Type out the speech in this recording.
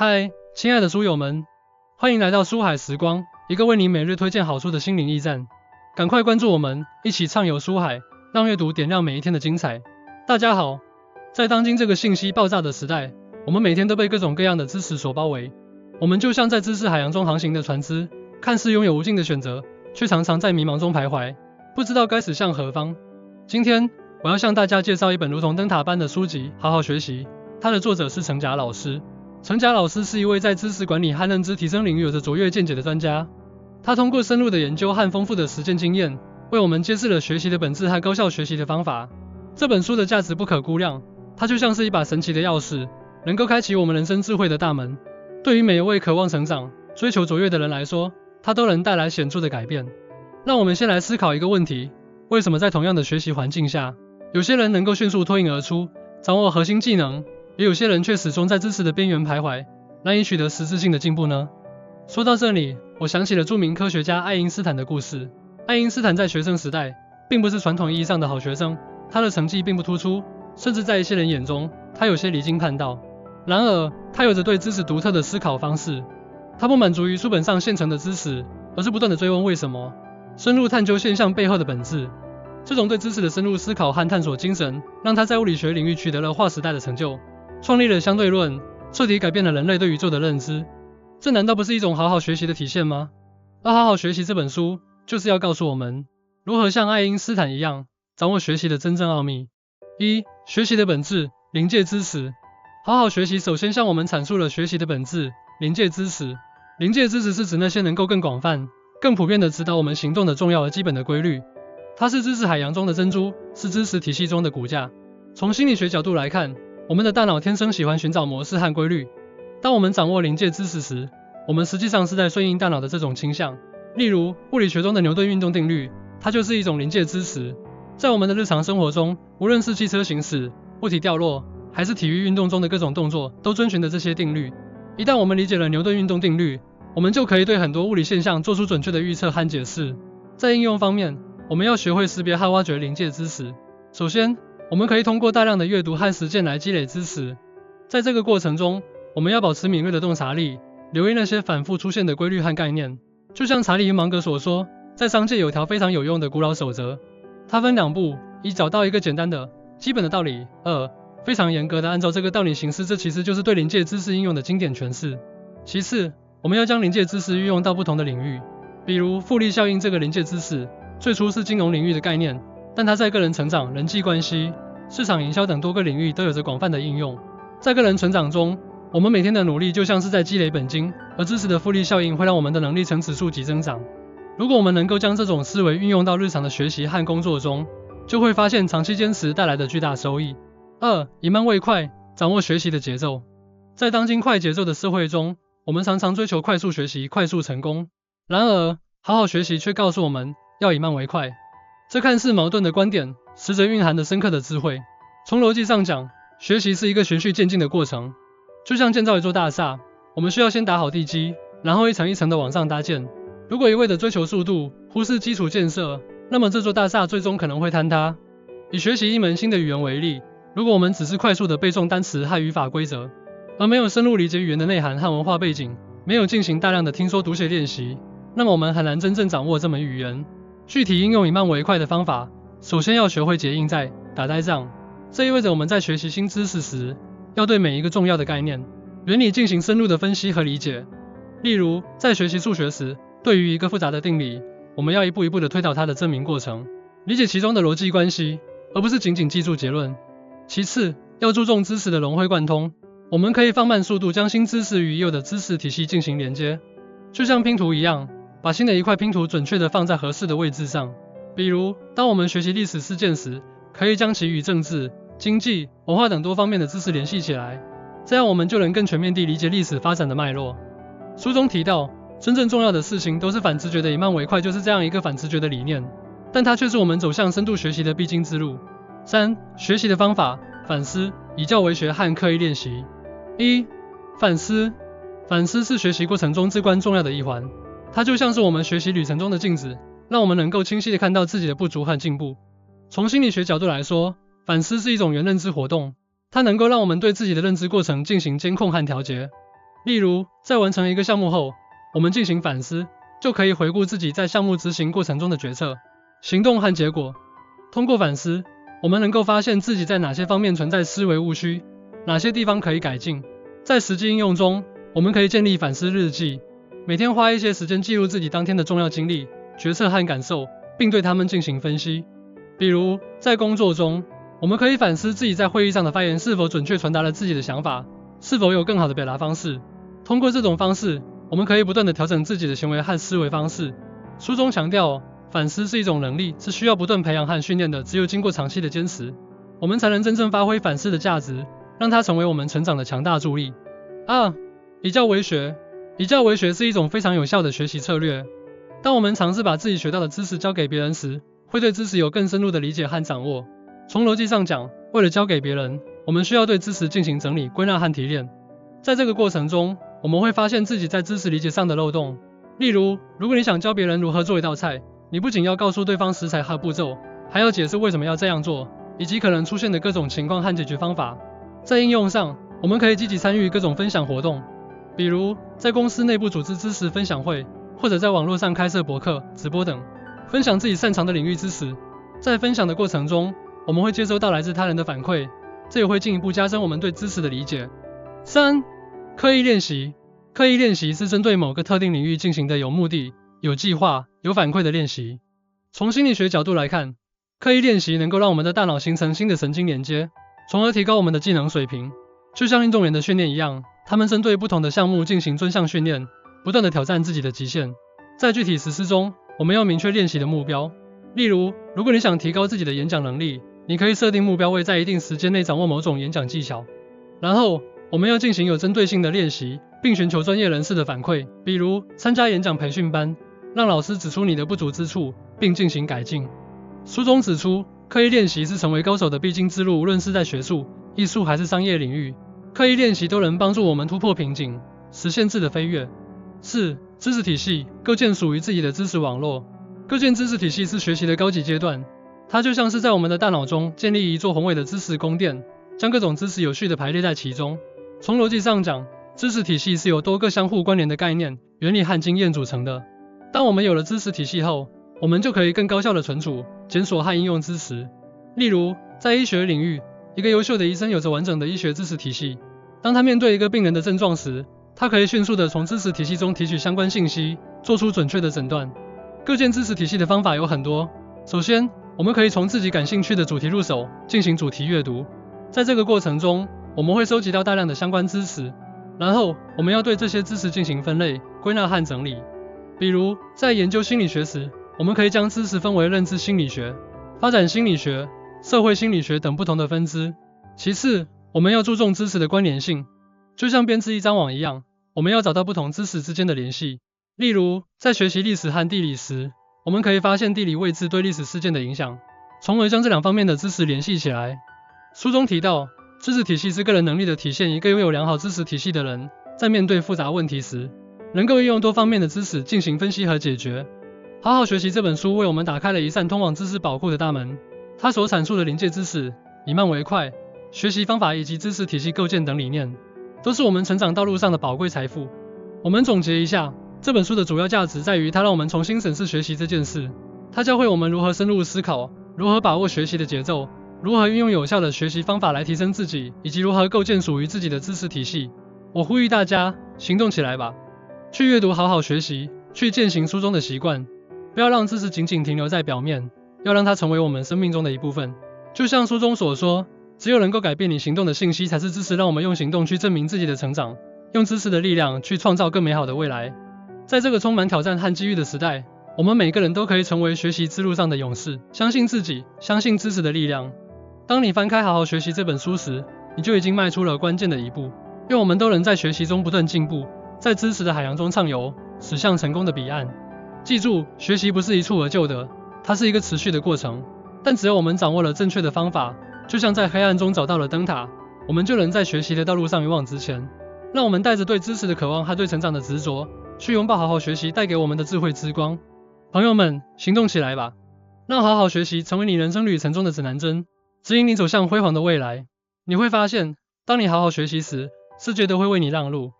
嗨，亲爱的书友们，欢迎来到书海时光，一个为你每日推荐好书的心灵驿站。赶快关注我们，一起畅游书海，让阅读点亮每一天的精彩。大家好，在当今这个信息爆炸的时代，我们每天都被各种各样的知识所包围。我们就像在知识海洋中航行的船只，看似拥有无尽的选择，却常常在迷茫中徘徊，不知道该驶向何方。今天，我要向大家介绍一本如同灯塔般的书籍《好好学习》，它的作者是程甲老师。程甲老师是一位在知识管理和认知提升领域有着卓越见解的专家。他通过深入的研究和丰富的实践经验，为我们揭示了学习的本质和高效学习的方法。这本书的价值不可估量，它就像是一把神奇的钥匙，能够开启我们人生智慧的大门。对于每一位渴望成长、追求卓越的人来说，它都能带来显著的改变。让我们先来思考一个问题：为什么在同样的学习环境下，有些人能够迅速脱颖而出，掌握核心技能，也有些人却始终在知识的边缘徘徊，难以取得实质性的进步呢？说到这里，我想起了著名科学家爱因斯坦的故事。爱因斯坦在学生时代，并不是传统意义上的好学生，他的成绩并不突出，甚至在一些人眼中，他有些离经叛道。然而，他有着对知识独特的思考方式，他不满足于书本上现成的知识，而是不断地追问为什么，深入探究现象背后的本质。这种对知识的深入思考和探索精神，让他在物理学领域取得了划时代的成就，创立了相对论，彻底改变了人类对宇宙的认知。这难道不是一种好好学习的体现吗？而好好学习这本书，就是要告诉我们，如何像爱因斯坦一样，掌握学习的真正奥秘。一、学习的本质，临界知识。好好学习首先向我们阐述了学习的本质，临界知识。临界知识是指那些能够更广泛、更普遍地指导我们行动的重要而基本的规律。它是知识海洋中的珍珠，是知识体系中的骨架。从心理学角度来看，我们的大脑天生喜欢寻找模式和规律。当我们掌握临界知识时，我们实际上是在顺应大脑的这种倾向。例如，物理学中的牛顿运动定律，它就是一种临界知识。在我们的日常生活中，无论是汽车行驶、物体掉落，还是体育运动中的各种动作，都遵循着这些定律。一旦我们理解了牛顿运动定律，我们就可以对很多物理现象做出准确的预测和解释。在应用方面，我们要学会识别和挖掘临界知识。首先，我们可以通过大量的阅读和实践来积累知识。在这个过程中，我们要保持敏锐的洞察力，留意那些反复出现的规律和概念。就像查理·芒格所说，在商界有条非常有用的古老守则，它分两步：一、找到一个简单的、基本的道理；二、非常严格的按照这个道理行事。这其实就是对临界知识应用的经典诠释。其次，我们要将临界知识运用到不同的领域，比如复利效应这个临界知识，最初是金融领域的概念，但它在个人成长、人际关系、市场营销等多个领域都有着广泛的应用。在个人成长中，我们每天的努力就像是在积累本金，而知识的复利效应会让我们的能力呈指数级增长。如果我们能够将这种思维运用到日常的学习和工作中，就会发现长期坚持带来的巨大收益。二、以慢为快，掌握学习的节奏。在当今快节奏的社会中，我们常常追求快速学习、快速成功。然而，好好学习却告诉我们要以慢为快。这看似矛盾的观点，实则蕴含着深刻的智慧。从逻辑上讲，学习是一个循序渐进的过程，就像建造一座大厦，我们需要先打好地基，然后一层一层的往上搭建。如果一味的追求速度，忽视基础建设，那么这座大厦最终可能会坍塌。以学习一门新的语言为例，如果我们只是快速的背诵单词和语法规则，而没有深入理解语言的内涵和文化背景，没有进行大量的听说读写练习，那么我们很难真正掌握这门语言。具体应用以慢为快的方法，首先要学会结印在、打呆仗。这意味着我们在学习新知识时，要对每一个重要的概念、原理进行深入的分析和理解。例如，在学习数学时，对于一个复杂的定理，我们要一步一步地推导它的证明过程，理解其中的逻辑关系，而不是仅仅记住结论。其次，要注重知识的融会贯通。我们可以放慢速度，将新知识与已有的知识体系进行连接，就像拼图一样，把新的一块拼图准确地放在合适的位置上。比如，当我们学习历史事件时，可以将其与政治、经济、文化等多方面的知识联系起来，这样我们就能更全面地理解历史发展的脉络。书中提到，真正重要的事情都是反直觉的，以慢为快就是这样一个反直觉的理念，但它却是我们走向深度学习的必经之路。三、学习的方法，反思、以教为学和刻意练习。一、反思。反思是学习过程中至关重要的一环，它就像是我们学习旅程中的镜子，让我们能够清晰地看到自己的不足和进步。从心理学角度来说，反思是一种原认知活动，它能够让我们对自己的认知过程进行监控和调节。例如，在完成一个项目后，我们进行反思，就可以回顾自己在项目执行过程中的决策、行动和结果。通过反思，我们能够发现自己在哪些方面存在思维误区，哪些地方可以改进。在实际应用中，我们可以建立反思日记，每天花一些时间记录自己当天的重要经历、决策和感受，并对他们进行分析。比如，在工作中，我们可以反思自己在会议上的发言是否准确传达了自己的想法，是否有更好的表达方式。通过这种方式，我们可以不断地调整自己的行为和思维方式。书中强调，反思是一种能力，是需要不断培养和训练的，只有经过长期的坚持，我们才能真正发挥反思的价值，让它成为我们成长的强大助力。以教为学。以教为学是一种非常有效的学习策略。当我们尝试把自己学到的知识教给别人时，会对知识有更深入的理解和掌握。从逻辑上讲，为了教给别人，我们需要对知识进行整理、归纳和提炼。在这个过程中，我们会发现自己在知识理解上的漏洞。例如，如果你想教别人如何做一道菜，你不仅要告诉对方食材和步骤，还要解释为什么要这样做，以及可能出现的各种情况和解决方法。在应用上，我们可以积极参与各种分享活动，比如在公司内部组织知识分享会，或者在网络上开设博客、直播等，分享自己擅长的领域知识。在分享的过程中，我们会接收到来自他人的反馈，这也会进一步加深我们对知识的理解。3. 刻意练习。刻意练习是针对某个特定领域进行的有目的、有计划、有反馈的练习。从心理学角度来看，刻意练习能够让我们的大脑形成新的神经连接，从而提高我们的技能水平。就像运动员的训练一样，他们针对不同的项目进行专项训练，不断地挑战自己的极限。在具体实施中，我们要明确练习的目标。例如，如果你想提高自己的演讲能力，你可以设定目标为在一定时间内掌握某种演讲技巧。然后，我们要进行有针对性的练习，并寻求专业人士的反馈，比如参加演讲培训班，让老师指出你的不足之处，并进行改进。书中指出，刻意练习是成为高手的必经之路，无论是在学术、艺术还是商业领域，刻意练习都能帮助我们突破瓶颈，实现质的飞跃。4. 知识体系，构建属于自己的知识网络。构建知识体系是学习的高级阶段，它就像是在我们的大脑中建立一座宏伟的知识宫殿，将各种知识有序地排列在其中。从逻辑上讲，知识体系是由多个相互关联的概念、原理和经验组成的。当我们有了知识体系后，我们就可以更高效地存储、检索和应用知识。例如，在医学领域，一个优秀的医生有着完整的医学知识体系。当他面对一个病人的症状时，他可以迅速地从知识体系中提取相关信息，做出准确的诊断。构建知识体系的方法有很多。首先，我们可以从自己感兴趣的主题入手，进行主题阅读。在这个过程中，我们会收集到大量的相关知识，然后我们要对这些知识进行分类、归纳和整理。比如，在研究心理学时，我们可以将知识分为认知心理学、发展心理学、社会心理学等不同的分支。其次，我们要注重知识的关联性，就像编织一张网一样，我们要找到不同知识之间的联系。例如，在学习历史和地理时，我们可以发现地理位置对历史事件的影响，从而将这两方面的知识联系起来。书中提到，知识体系是个人能力的体现，一个拥有良好知识体系的人，在面对复杂问题时，能够运用多方面的知识进行分析和解决。好好学习这本书为我们打开了一扇通往知识宝库的大门，它所阐述的临界知识、以慢为快、学习方法以及知识体系构建等理念，都是我们成长道路上的宝贵财富。我们总结一下，这本书的主要价值在于它让我们重新审视学习这件事。它教会我们如何深入思考，如何把握学习的节奏，如何运用有效的学习方法来提升自己，以及如何构建属于自己的知识体系。我呼吁大家行动起来吧，去阅读，好好学习，去践行书中的习惯，不要让知识仅仅停留在表面，要让它成为我们生命中的一部分。就像书中所说，只有能够改变你行动的信息才是知识，让我们用行动去证明自己的成长，用知识的力量去创造更美好的未来。在这个充满挑战和机遇的时代，我们每个人都可以成为学习之路上的勇士，相信自己，相信知识的力量。当你翻开《好好学习》这本书时，你就已经迈出了关键的一步。愿我们都能在学习中不断进步，在知识的海洋中畅游，驶向成功的彼岸。记住，学习不是一蹴而就的，它是一个持续的过程。但只要我们掌握了正确的方法，就像在黑暗中找到了灯塔，我们就能在学习的道路上勇往直前。让我们带着对知识的渴望和对成长的执着，去拥抱好好学习带给我们的智慧之光。朋友们，行动起来吧！让好好学习成为你人生旅程中的指南针，指引你走向辉煌的未来。你会发现，当你好好学习时，世界都会为你让路。